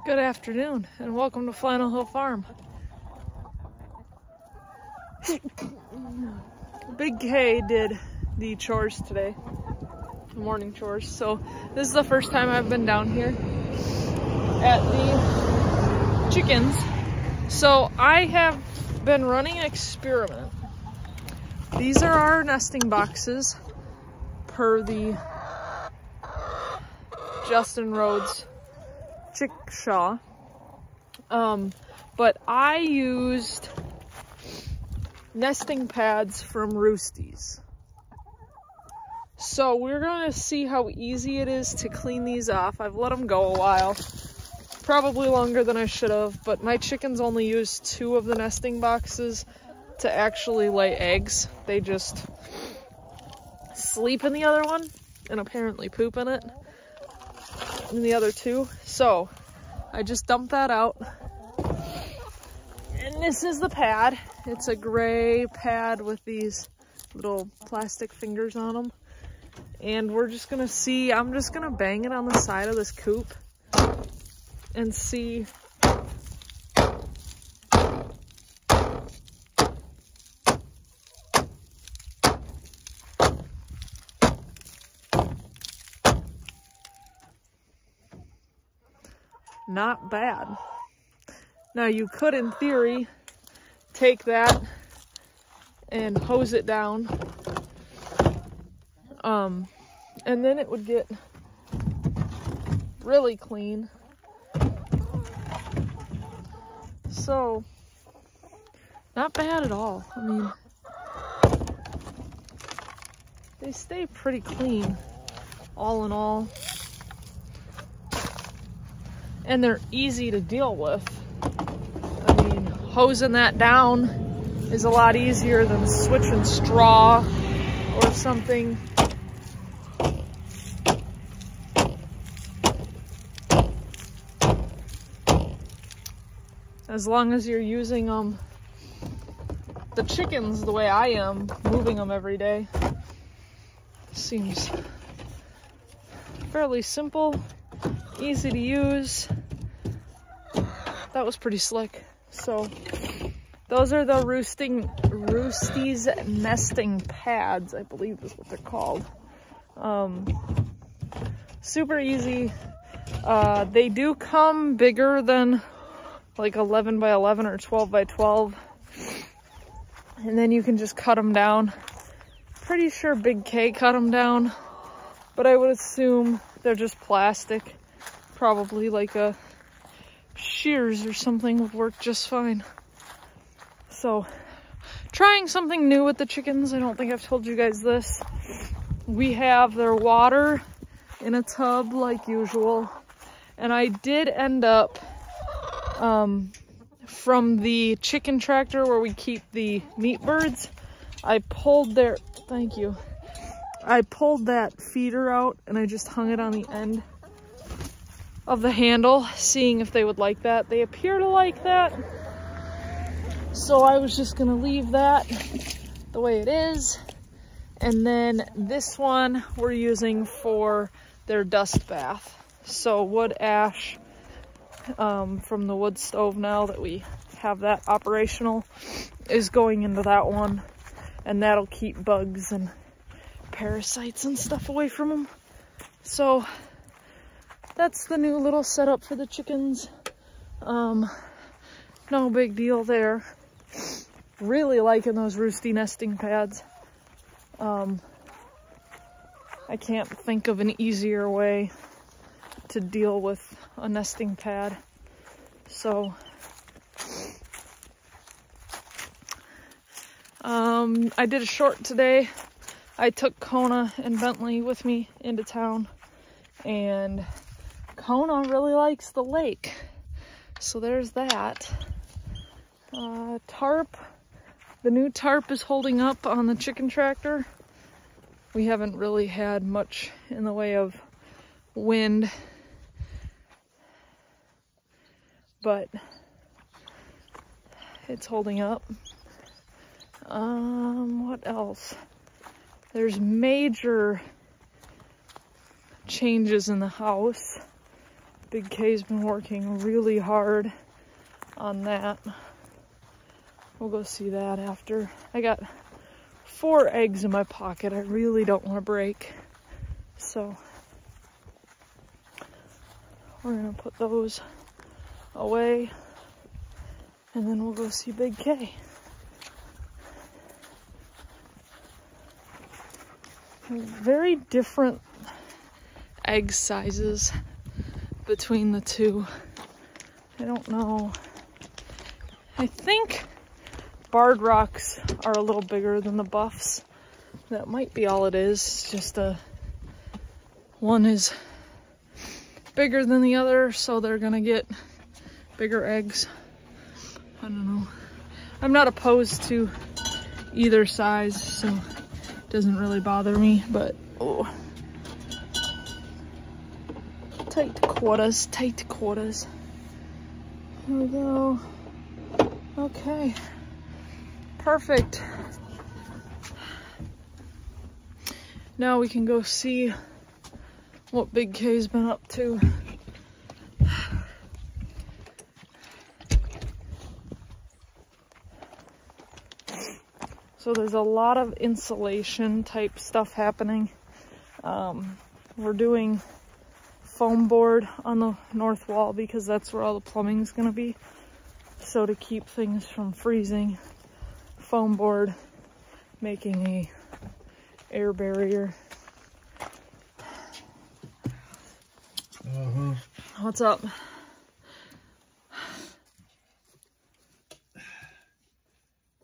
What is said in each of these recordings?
Good afternoon and welcome to Flannel Hill Farm. Big K did the chores today, the morning chores. So this is the first time I've been down here at the chickens. So I have been running an experiment. These are our nesting boxes per the Justin Rhodes Chickshaw. But I used nesting pads from Roosty's. So we're gonna see how easy it is to clean these off. I've let them go a while, probably longer than I should have, but my chickens only use 2 of the nesting boxes to actually lay eggs. They just sleep in the other one and apparently poop in it in the other 2. So I just dumped that out. And this is the pad. It's a gray pad with these little plastic fingers on them. And we're just gonna see, I'm just gonna bang it on the side of this coop and see not bad. Now you could, in theory, take that and hose it down, and then it would get really clean. So, not bad at all. I mean, they stay pretty clean, all in all. And they're easy to deal with. I mean, hosing that down is a lot easier than switching straw or something. As long as you're using the chickens the way I am, moving them every day, seems fairly simple. Easy to use. That was pretty slick. So those are the Roosty's nesting pads, I believe is what they're called. Super easy. They do come bigger than like 11 by 11 or 12 by 12. And then you can just cut them down. Pretty sure Big K cut them down, but I would assume they're just plastic. Probably like a shears or something would work just fine. So, trying something new with the chickens. I don't think I've told you guys this. We have their water in a tub like usual. And I did end up, from the chicken tractor where we keep the meat birds, I pulled their, thank you. I pulled that feeder out and I just hung it on the end of the handle, seeing if they would like that. They appear to like that. So I was just gonna leave that the way it is. And then this one we're using for their dust bath. So wood ash from the wood stove, now that we have that operational, is going into that one. And that'll keep bugs and parasites and stuff away from them. So that's the new little setup for the chickens. No big deal there. Really liking those Roosty nesting pads. I can't think of an easier way to deal with a nesting pad. So, I did a short today. I took Kona and Bentley with me into town, and Kona really likes the lake. So there's that. Tarp. The new tarp is holding up on the chicken tractor. We haven't really had much in the way of wind, but it's holding up. What else? There's major changes in the house. Big K's been working really hard on that. We'll go see that after. I got 4 eggs in my pocket I really don't want to break. So we're gonna put those away and then we'll go see Big K. Very different egg sizes between the two. I don't know. I think Barred Rocks are a little bigger than the Buffs. That might be all it is. It's just one is bigger than the other, so they're gonna get bigger eggs. I don't know. I'm not opposed to either size, so it doesn't really bother me, but oh. Tight quarters, tight quarters. Here we go. Okay. Perfect. Now we can go see what Big K's been up to. So there's a lot of insulation type stuff happening. We're doing foam board on the north wall because that's where all the plumbing is going to be. So to keep things from freezing, foam board, making a air barrier. What's up?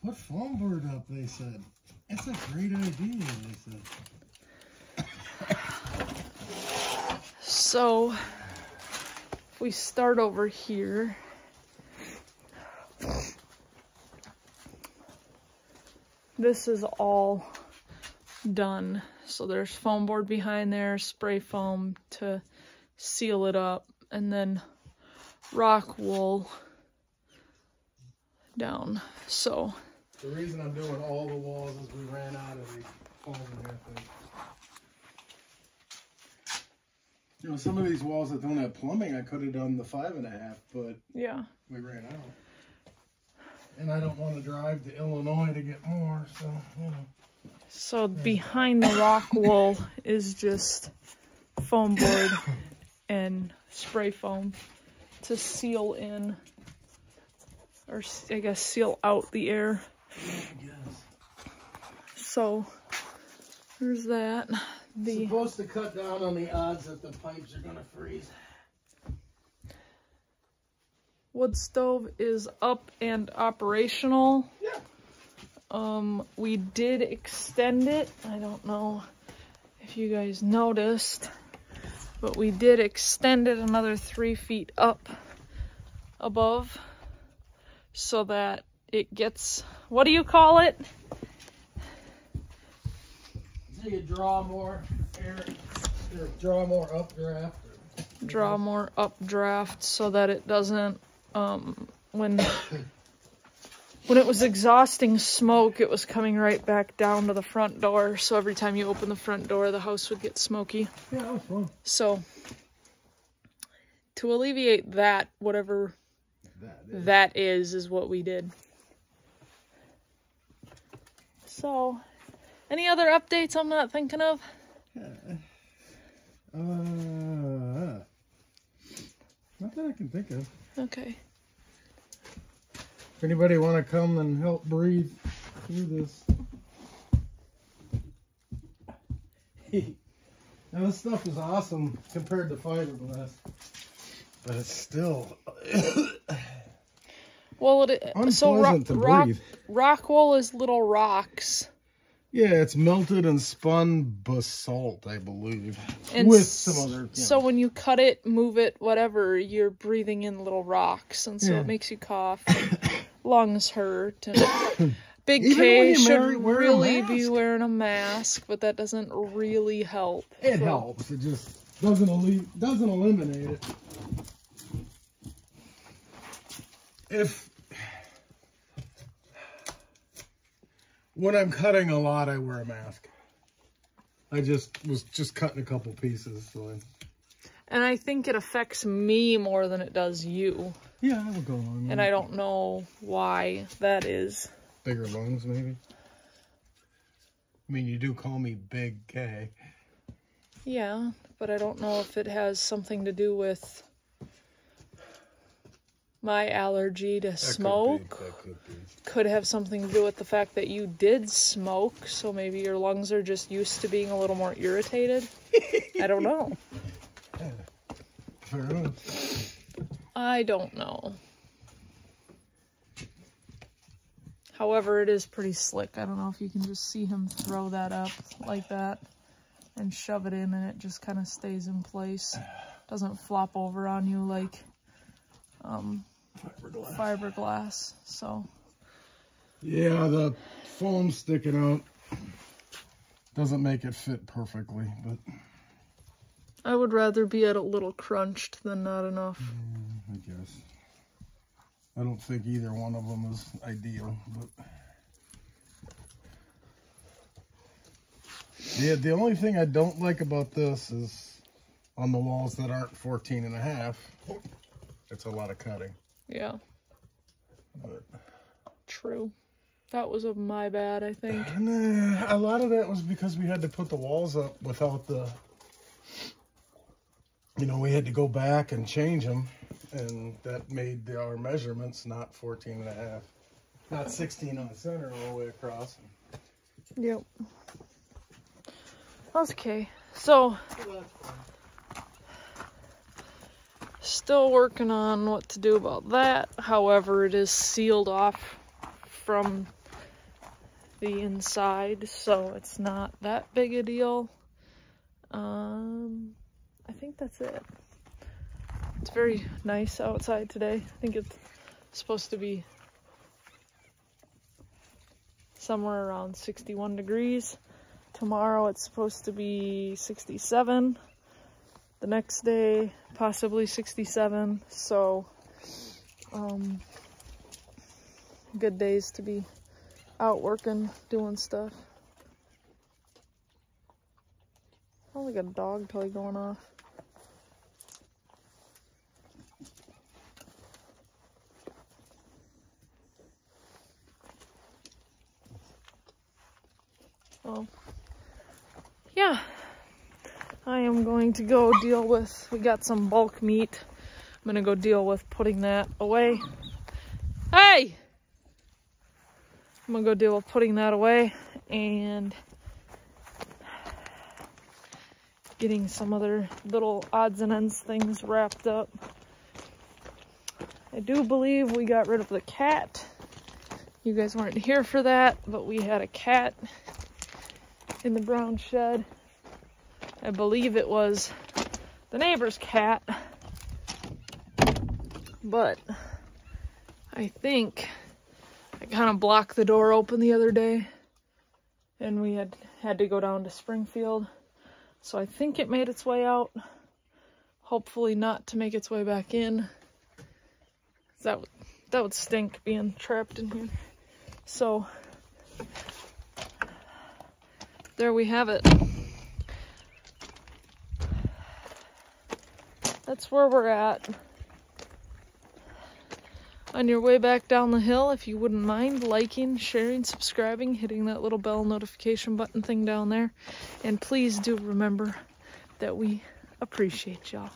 Put foam board up, they said. It's a great idea, they said. So if we start over here, this is all done. So there's foam board behind there, spray foam to seal it up, and then rock wool down. So the reason I'm doing all the walls is we ran out of the foam and everything. You know, some of these walls that don't have plumbing, I could have done the 5.5, but yeah, we ran out. And I don't want to drive to Illinois to get more, so, you know. So behind the rock wool is just foam board and spray foam to seal in, or I guess seal out the air. So there's that. Supposed to cut down on the odds that the pipes are gonna freeze. Wood stove is up and operational. Yeah. We did extend it. I don't know if you guys noticed, but we did extend it another 3 feet up above so that it gets, what do you call it? So you draw more air, or draw more updraft. Draw more updraft so that it doesn't, when it was exhausting smoke, it was coming right back down to the front door. So every time you open the front door, the house would get smoky. Yeah, that was fun. So to alleviate that, whatever that is what we did. So, any other updates I'm not thinking of? Not that I can think of. Okay. If anybody want to come and help breathe through this. Now this stuff is awesome compared to fiberglass, but it's still well, unpleasant to breathe. Rock wool is little rocks. Yeah, it's melted and spun basalt, I believe, and with some other. Yeah. So when you cut it, move it, whatever, you're breathing in little rocks, and so it makes you cough, and lungs hurt, and Big K should really be wearing a mask, but that doesn't really help. It helps. It just doesn't eliminate it. When I'm cutting a lot, I wear a mask. I was just cutting a couple pieces. So And I think it affects me more than it does you. Yeah, I would go on. And I don't know why that is. Bigger lungs, maybe? I mean, you do call me Big K. Yeah, but I don't know if it has something to do with my allergy to smoke. That could be. Could have something to do with the fact that you did smoke, so maybe your lungs are just used to being a little more irritated. I don't know. Yeah. Fair enough. I don't know. However, it is pretty slick. I don't know if you can just see him throw that up like that and shove it in, and it just kind of stays in place. Doesn't flop over on you like fiberglass. So yeah, the foam sticking out doesn't make it fit perfectly, but I would rather be at a little crunched than not enough. I guess. I don't think either one of them is ideal, but yeah, the only thing I don't like about this is on the walls that aren't 14.5, it's a lot of cutting. Yeah. But True. That was my bad, I think. Nah, a lot of that was because we had to put the walls up without the, you know, we had to go back and change them, and that made our measurements not 14.5, not 16 on the center all the way across. Yep. Okay, so still working on what to do about that. However, it is sealed off from the inside, so it's not that big a deal. I think that's it. It's very nice outside today. I think it's supposed to be somewhere around 61 degrees. Tomorrow it's supposed to be 67. The next day, possibly 67. So, good days to be out working, doing stuff. Oh, we got a dog toy going off. Well, yeah, I am going to go deal with, we got some bulk meat. I'm going to go deal with putting that away. Hey! I'm going to go deal with putting that away and getting some other little odds and ends things wrapped up. I do believe we got rid of the cat. You guys weren't here for that, but we had a cat in the brown shed. I believe it was the neighbor's cat, but I think I kind of blocked the door open the other day and we had to go down to Springfield. So I think it made its way out. Hopefully not to make its way back in. That would stink being trapped in here. So there we have it. That's where we're at. On your way back down the hill, if you wouldn't mind liking, sharing, subscribing, hitting that little bell notification button thing down there. And please do remember that we appreciate y'all.